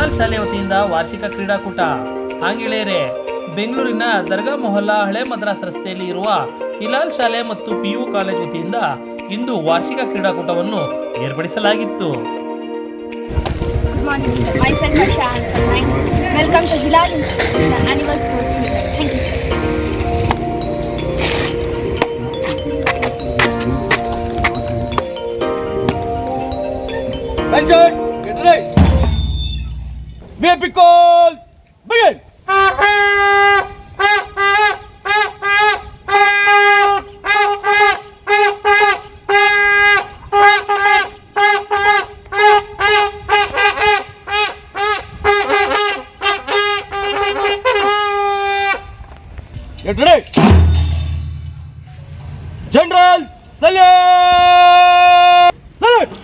ಹಿಲಾಲ್ ಶಾಲೆ ವತಿಯಿಂದ ವಾರ್ಷಿಕ ಕ್ರೀಡಾಕೂಟ. ಆಂಗಿಳೇರೆ ಬೆಂಗಳೂರಿನ ದರ್ಗಾ ಮೊಹಲ್ಲಾ ಹಳೆ ಮದ್ರಾಸ್ ರಸ್ತೆಯಲ್ಲಿ ಇರುವ ಹಿಲಾಲ್ ಶಾಲೆ ಮತ್ತು PU ಕಾಲೇಜ್ ವತಿಯಿಂದ ಇಂದು ವಾರ್ಷಿಕ ಕ್ರೀಡಾಕೂಟವನ್ನು ಏರ್ಪಡಿಸಲಾಗಿತ್ತು. Good morning, sir. Myself Harsha and from 9th. Welcome to Hilal Institute, the annual sports meet. Thank you, sir. Attention! Get ready! VIP call! Begin! Get ready! General salute! Salute!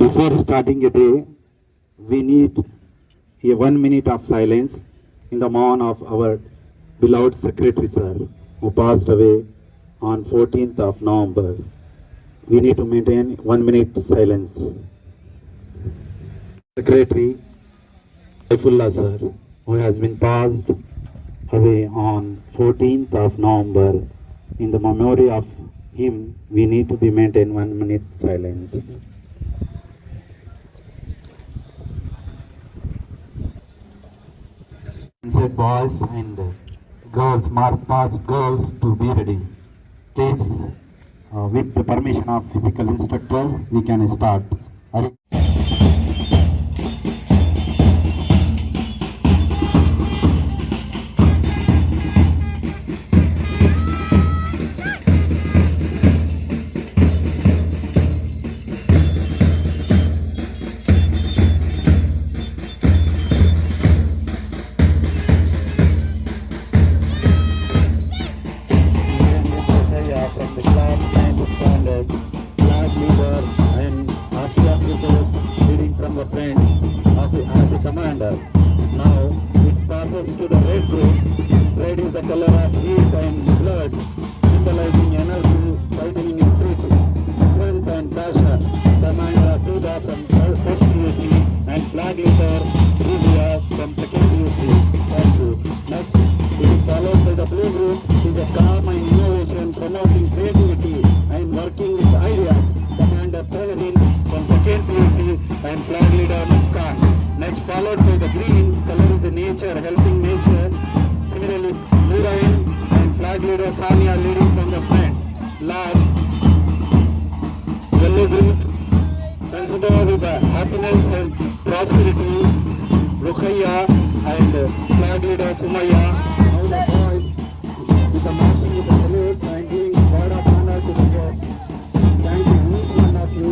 Before starting a day, we need a 1 minute of silence in the honor of our beloved Secretary Sir, who passed away on 14th of November. We need to maintain 1 minute silence. Secretary Saifullah Sir, who has been passed away on 14th of November, in the memory of him, we need to be maintain 1 minute silence. Said boys and girls, mark past girls to be ready. Please, with the permission of physical instructor, we can start. From the class 9th standard, class leader and RC officers leading from the front as a commander. Now it passes to the red group. Red is the color of heat and blood, symbolizing energy, fighting spirit, strength and passion. Commander Tuda from first PUC and flag leader Rivia from second PUC. Thank you. Next, it is followed by the blue group. It is a calm and innovation, promoting creativity and working with ideas. Commander Pellerin from second PUC and flag leader Muskan. Next, followed by the green color is the nature, helping nature. Similarly, Nurain and flag leader Sania leading from the front. Last, yellow group, consider with the happiness and prosperity, Rukhaya and flag leader Sumaya. Now the boys with the marching with the salute and giving word of honor to the guests. Thank you, each one of you.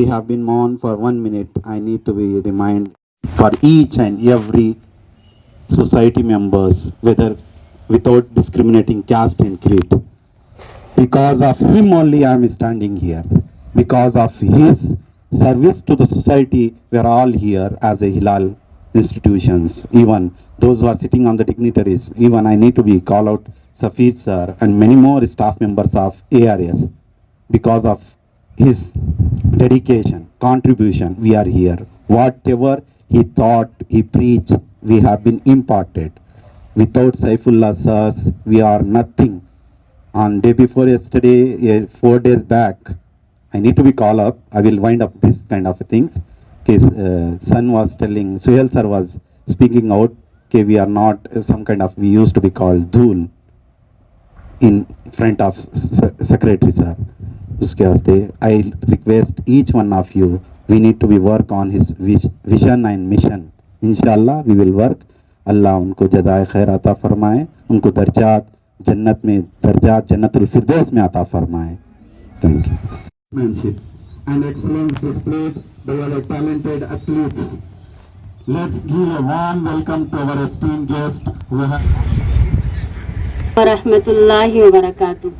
have been on for 1 minute. I need to be remind for each and every society members, whether without discriminating caste and creed. Because of him only I am standing here. Because of his service to the society, we are all here as a Hilal institutions. Even those who are sitting on the dignitaries, even I need to be call out Safid sir and many more staff members of ARS. Because of his dedication, contribution, we are here. Whatever he thought, he preached, we have been imparted. Without Saifullah sirs, we are nothing. On day before yesterday, 4 days back, I need to be called up. I will wind up this kind of things. His son was telling, Suhel sir was speaking out, okay, we are not some kind of, we used to be called Dhul in front of secretary sir. Uske waste, I request each one of you, we need to be work on his vision and mission. Inshallah, we will work. Allah उनको जज़ाए खैर अता फरमाए, उनको दर्जात जन्नत में दर्जात जन्नतुल फिरदौस में अता फरमाए. Thank you. Manship and excellence displayed by our talented athletes. Let's give a warm welcome to our esteemed guest who have warahmatullahi wabarakatuh.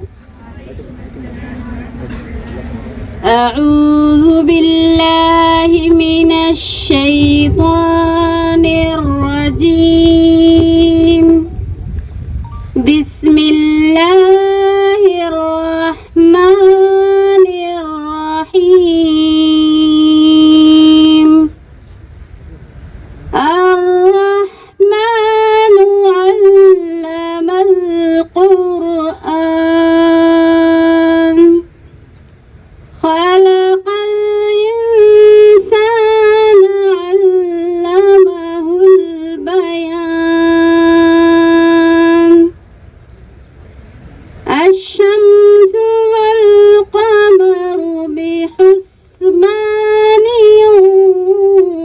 أعوذ بالله من الشيطان الرجيم. بسم الله الرحمن الرحيم. الرحمن علم القرآن خلق الإنسان علمه البيان. الشمس والقمر بحسبان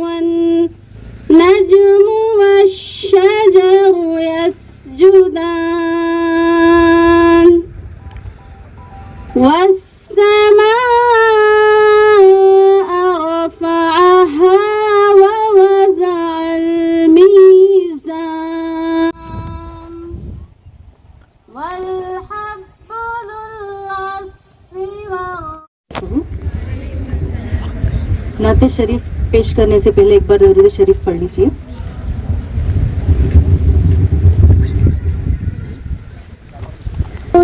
والنجم والشجر يسجدان. والسماء رفعها ووزع الميزان. والحب ذو العصف नाते शरीफ पेश करने से पहले एक बार दरूद शरीफ पढ़ लीजिए.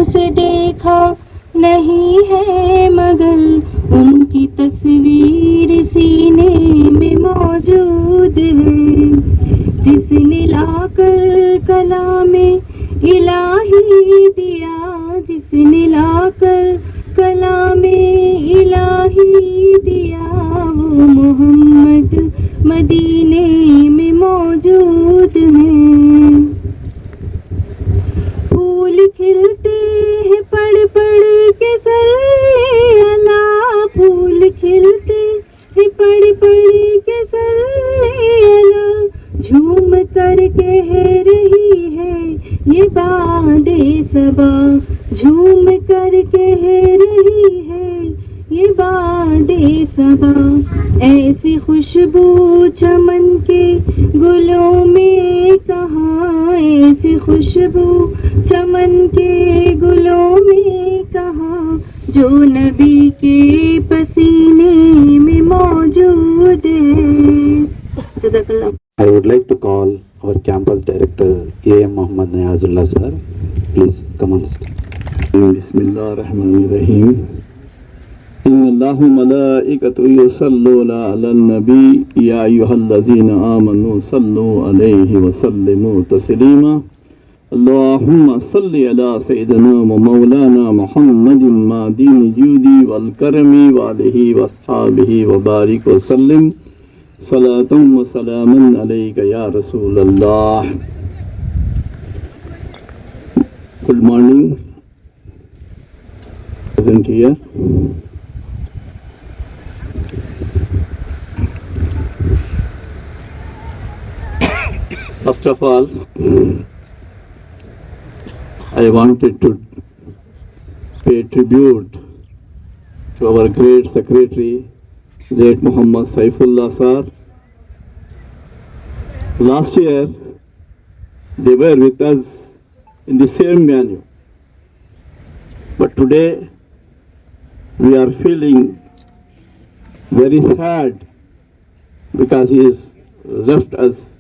उसे देखा नहीं है मगर उनकी तस्वीर सीने में मौजूद है. जिसने लाकर कलामे इलाही दिया, जिसने लाकर कलामे इलाही दिया, वो मोहम्मद मदीने में मौजूद हैं. फूल खिलते हैं पढ़ पढ़ के सल्ले अला. फूल खिलते हैं पढ़ पढ़ के सल्ले अला. झूम कर कह रही है ये बादे सबा. झूम कर कह रही है ये बादे सबा. ऐसी खुशबू चमन के गुलों में कहाँ, ऐसी खुशबू चमन के गुलों में कहाँ, जो नबी के पसीने में मौजूद है. जज़ाकल्लाह. I would like to call our campus director A.M. Muhammad Niyazullah sir. Please come on stage. Bismillahirrahmanirrahim. Inna Allahu malaikatahu yusalluna 'alan nabi ya ayyuhallazina amanu sallu 'alaihi wa sallimu taslima. Allahumma salli ala sayyidina wa maulana Muhammadin ma'dini judi wal karami wa alihi wa ashabihi wa barik wa sallim. Salatan wa salaman alayka ya Rasulallah. Good morning. Present here. First of all, I wanted to pay tribute to our great secretary, late Muhammad Saifullah sir. Last year, they were with us in the same venue. But today, we are feeling very sad because he has left us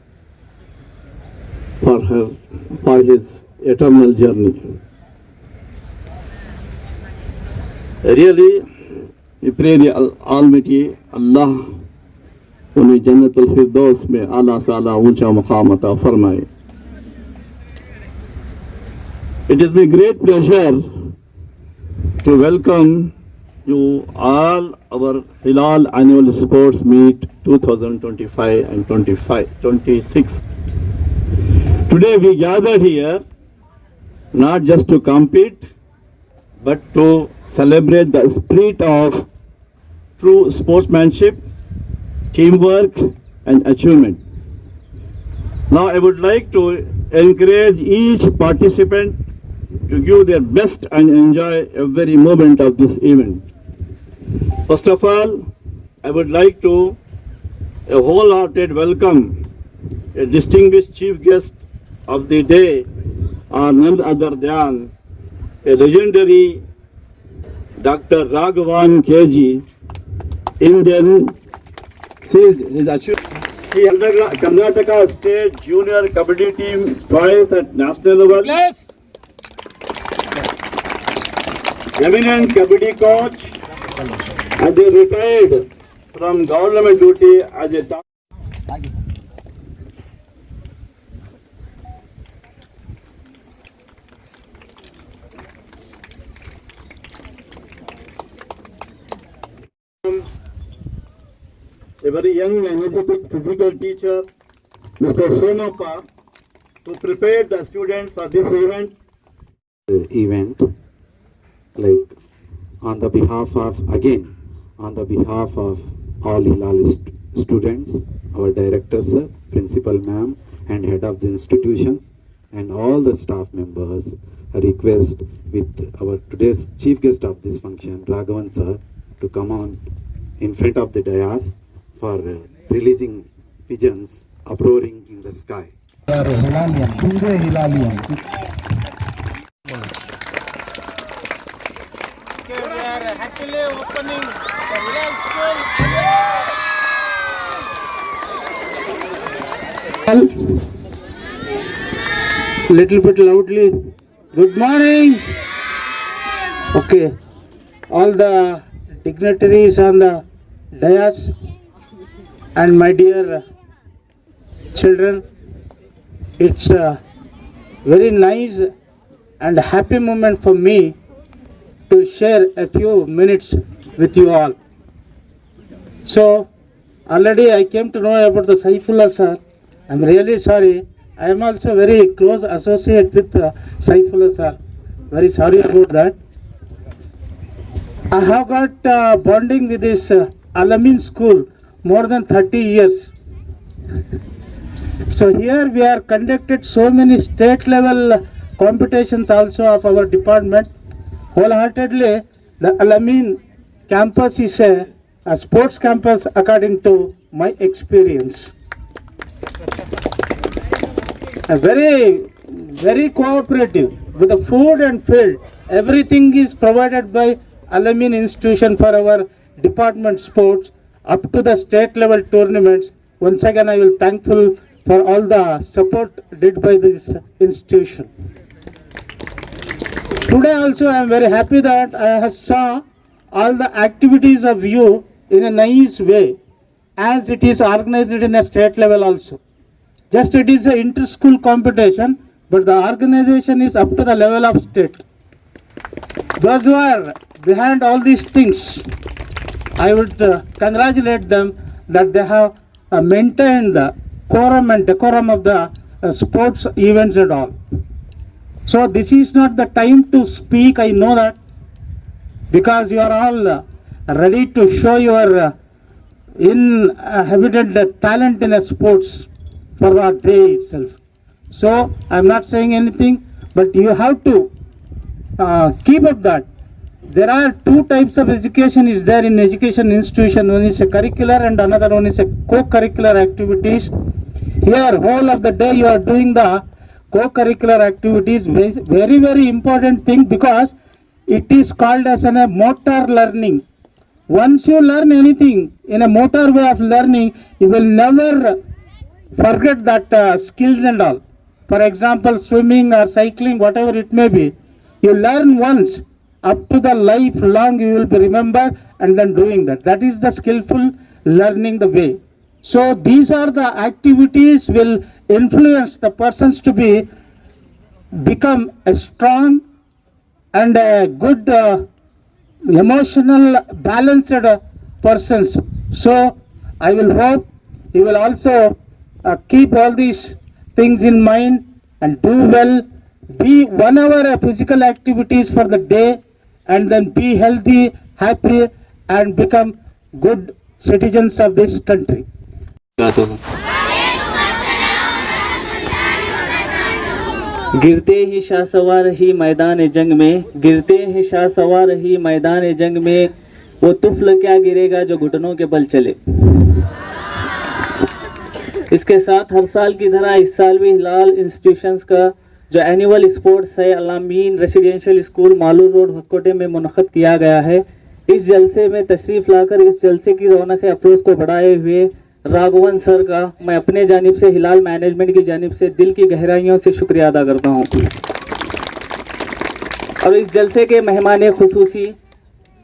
for his eternal journey. Really, we pray the Almighty Allah उन्हें जन्नतुल फिरदौस में आला से आला ऊंचा मकाम अता फरमाए. It is my great pleasure to welcome you all our Hilal Annual Sports Meet 2025 and 26. Today we gathered here not just to compete but to celebrate the spirit of true sportsmanship, teamwork and achievement. Now I would like to encourage each participant to give their best and enjoy every moment of this event. First of all, I would like to a wholehearted welcome a distinguished chief guest of the day, none other than a legendary Dr. Raghavan KG, Indian. His achievement. He held Karnataka State Junior Kabaddi team twice at national level. Left. Eminent Kabaddi coach, and they retired from government duty as a top. A very young and energetic physical teacher, Mr. Somappa, who prepared the students for this event. Event, like on the behalf of all Hilalist students, our directors, sir, principal ma'am and head of the institutions and all the staff members, a request with our today's chief guest of this function, Raghavan sir, to come on in front of the dais for releasing pigeons uproaring in the sky. Little bit loudly. Good morning. Okay. All the dignitaries on the dais and my dear children, it's a very nice and happy moment for me to share a few minutes with you all. So already I came to know about the Saifullah sir. I'm really sorry. I am also very close associate with Saifullah sir. Very sorry about that. I have got bonding with this Al-Amin school more than 30 years. So here we are conducted so many state level competitions also of our department. Wholeheartedly, the Al-Amin campus is a sports campus according to my experience. Very cooperative with the food and field. Everything is provided by Al-Amin institution for our department sports up to the state level tournaments. Once again, I will thankful for all the support did by this institution. Today also I am very happy that I have saw all the activities of you in a nice way, as it is organized in a state level also. Just it is an inter-school competition, but the organization is up to the level of state. Those who are behind all these things, I would congratulate them that they have maintained the quorum and decorum of the sports events and all. So this is not the time to speak, I know that, because you are all ready to show your inhabited talent in a sports for the day itself. So I am not saying anything, but you have to keep up that. there are two types of education is there in education institution. One is a curricular and another one is a co-curricular activities. Here, whole of the day you are doing the co-curricular activities. Very, very important thing, because it is called as a motor learning. Once you learn anything in a motor way of learning, you will never forget that skills and all. For example, swimming or cycling, whatever it may be, you learn once, up to the lifelong you will be remember and then doing that. That is the skillful learning the way. So these are the activities will influence the persons to become a strong and a good emotional balanced persons. So I will hope you will also keep all these things in mind and do well. Be 1 hour physical activities for the day, and then be healthy, happy, and become good citizens of this country. गिरते ही शाह सवार ही मैदान जंग में, गिरते ही शाह सवार ही मैदान जंग में, वो तुफल क्या गिरेगा जो घुटनों के बल चले। इसके साथ हर साल की तरह इस साल भी हिलाल इंस्टीट्यूशंस का जो एनुअल स्पोर्ट्स है Alamin residential school Malur road Hoskote में मुनक़्क़द किया गया है। इस जलसे में तशरीफ़ लाकर इस जलसे की रौनक अफरोज़ को बढ़ाए हुए राघवन सर का मैं अपने जानिब से हिलाल मैनेजमेंट की जानिब से दिल की गहराइयों से शुक्रिया अदा करता हूँ। और इस जलसे के मेहमान खुसूसी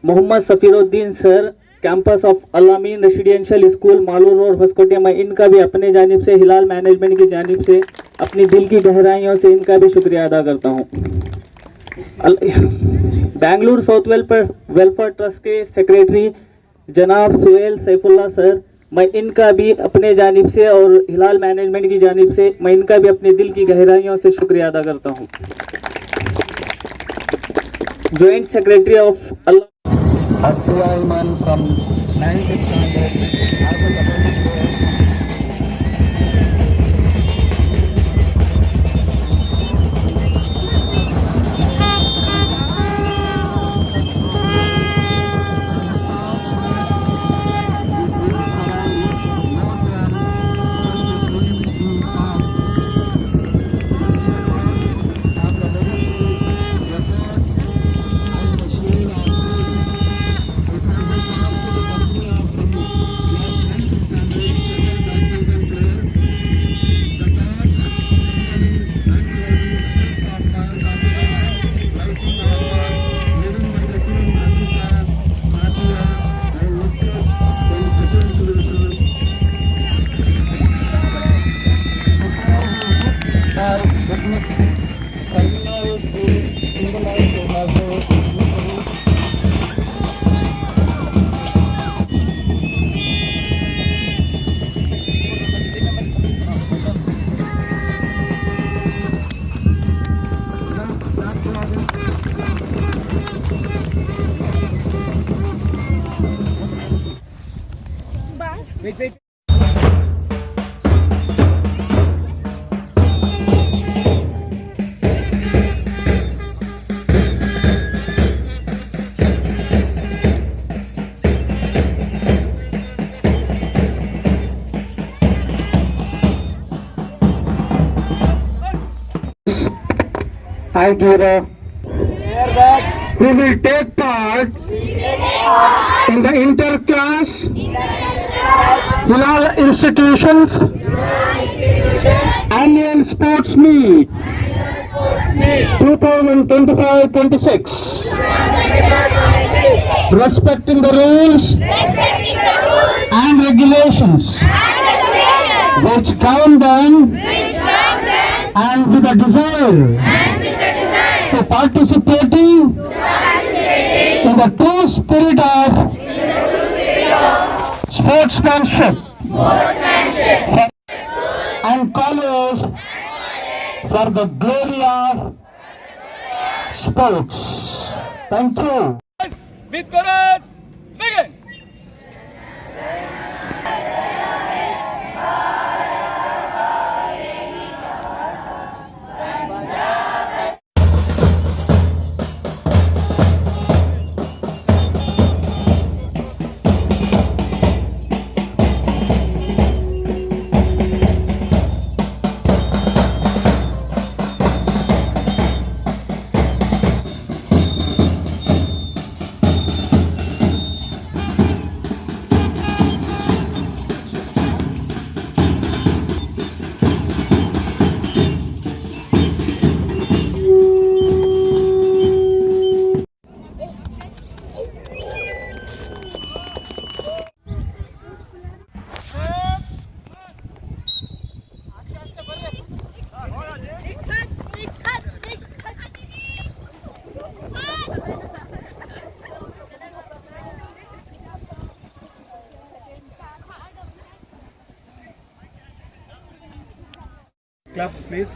Mohammed Safiruddin sir, campus of Alameen residential school Malur road Hoskote, मैं इनका भी अपने जानिब से हिलाल मैनेजमेंट की जानिब से अपनी दिल की गहराइयों से इनका भी शुक्रिया अदा करता हूँ। बेंगलुरु साउथ वेलफेयर ट्रस्ट के सेक्रेटरी जनाब सुहेल सैफुल्ला सर, मैं इनका भी अपने जानिब से और हिलाल मैनेजमेंट की जानिब से मैं इनका भी अपने दिल की गहराइयों से शुक्रिया अदा करता हूँ। Joint secretary of Asfiya Iman from 9th standard as a community player. I Jura, we will take part in the inter-class Hilal Institutions Annual Sports Meet 2025-26. Respecting the rules and regulations which govern them and with a desire to participating in the true spirit of sportsmanship and college for the glory of sports. Thank you. With courage, begin. Claps, please.